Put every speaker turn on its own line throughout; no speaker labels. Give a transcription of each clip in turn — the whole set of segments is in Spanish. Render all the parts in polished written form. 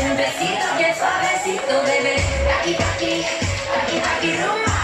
Un besito bien suavecito, bebé. Taki, taki, taki, taki, rumba.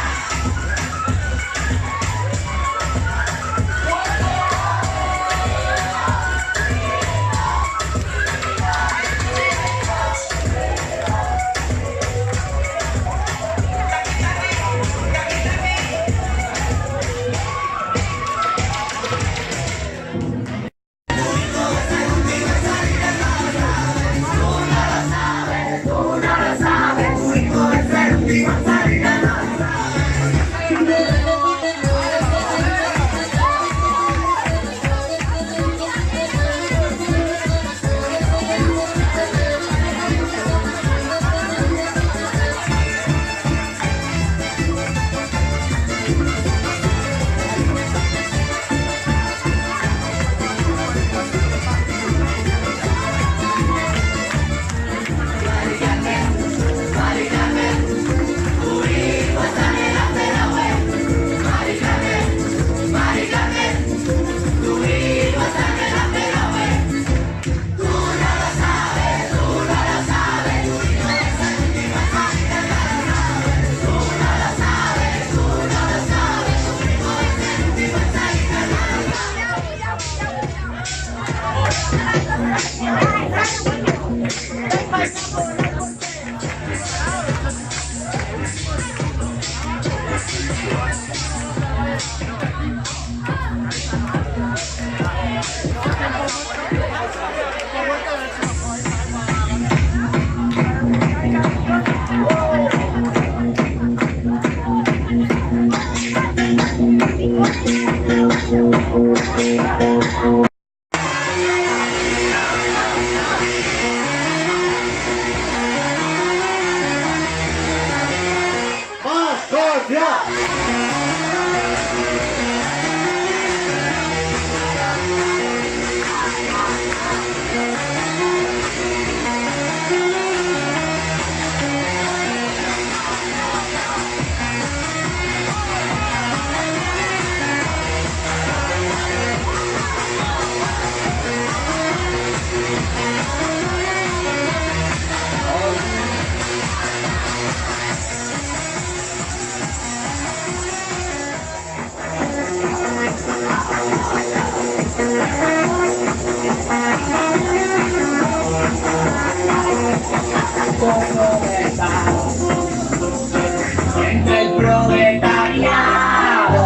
Entre el proletariado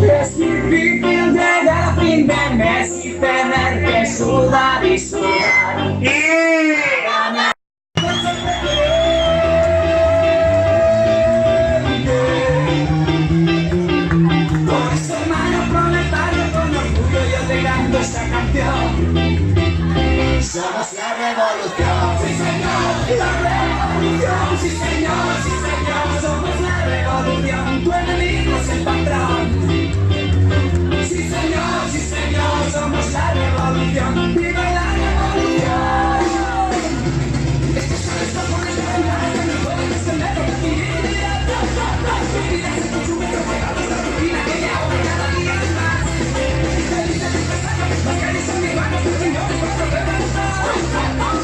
es difícil llegar a fin de mes y tener que sudar y sudar y ganar. Por eso, hermano proletario, con orgullo yo te canto esta canción. Somos la revolución, sí señor, la revolución, sí señor, somos la revolución, tu enemigo es el patrón. Sí señor, somos la revolución, viva la revolución. Estos son los cojones de la que no pueden extender la vida. Mi vida se consume tropeados la rutina que me ahoga cada día más. Feliz aniversario, las calles son mis manos, los señores, los problemas.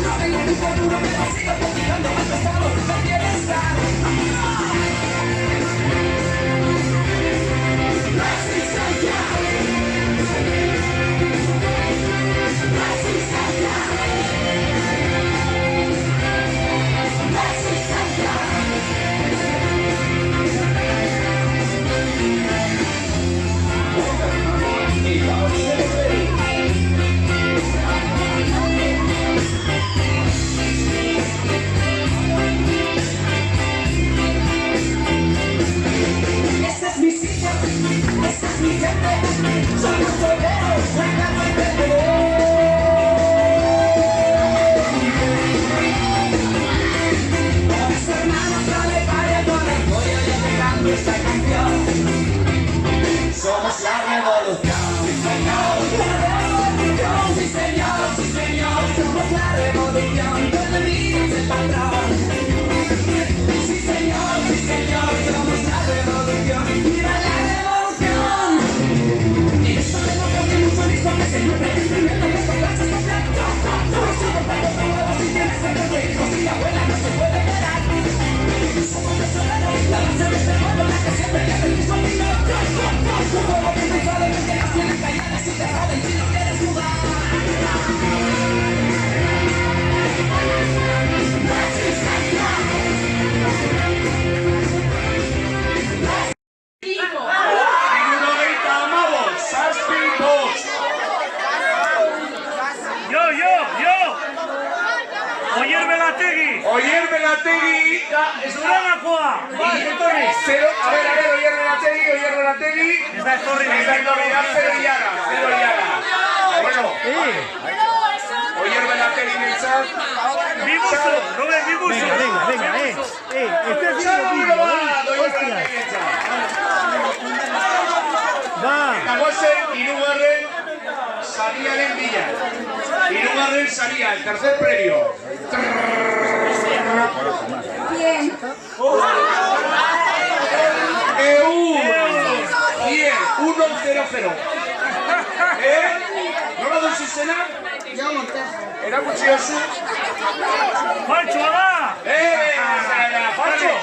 No vengo ni por duro, me lo sigo practicando, más pesado, no quiero estar. Hirurogeita hamabost, zazpi bost.
Yo! Oier Belategi!
Oier Belategi,
Zuranakoa! Ba, etorri!
zero, a ver, Oier Belategi.
Ez da etorri!
Ez da etorri, da zero hilara. Bueno, Oier Belategi nintzat.
Bibuzo! Robert, bibuzo!
Venga, este es
Txalo
el
bero
vídeo,
bat, Oier
hostias.
Belategi nintzat.
Va,
Eta gozen, hirugarren sariaren bila. Hirugarren saria, el tercer premio.
Bien.
Bien, 1-0-0. Nola duzu izena? Erakutsi oso.
Faltxoa da!
Faltxo!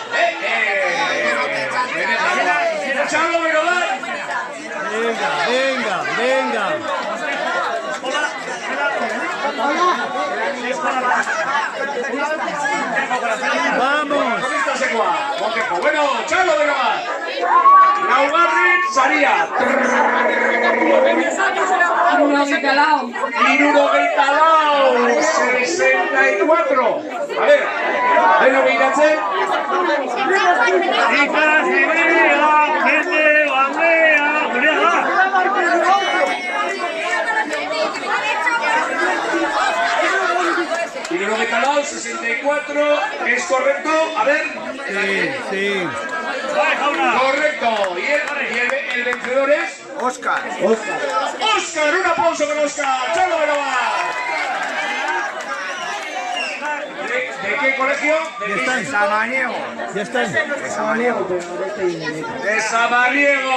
Txalo bero bat!
venga. Vamos.
Bueno, txalo bero bat! Laugarren saria! Hirurogeita lau, 64. A ver, beno behiratzen.
Ikasibidea, jende bandea, gurea da!
Hirurogeita lau, 64. Es correcto. A ver.
Sí.
Bai, jauna!
Correcto. Y el vencedor es...
Oscar.
Oscar, un aplauso con Oscar. ¡Chalo bero bat! ¿De qué colegio?
están.
Samaniego.
Ya están.
De Samaniego.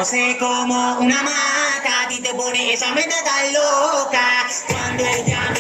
No sé cómo una mata a ti te pone esa mente tan loca cuando él llama.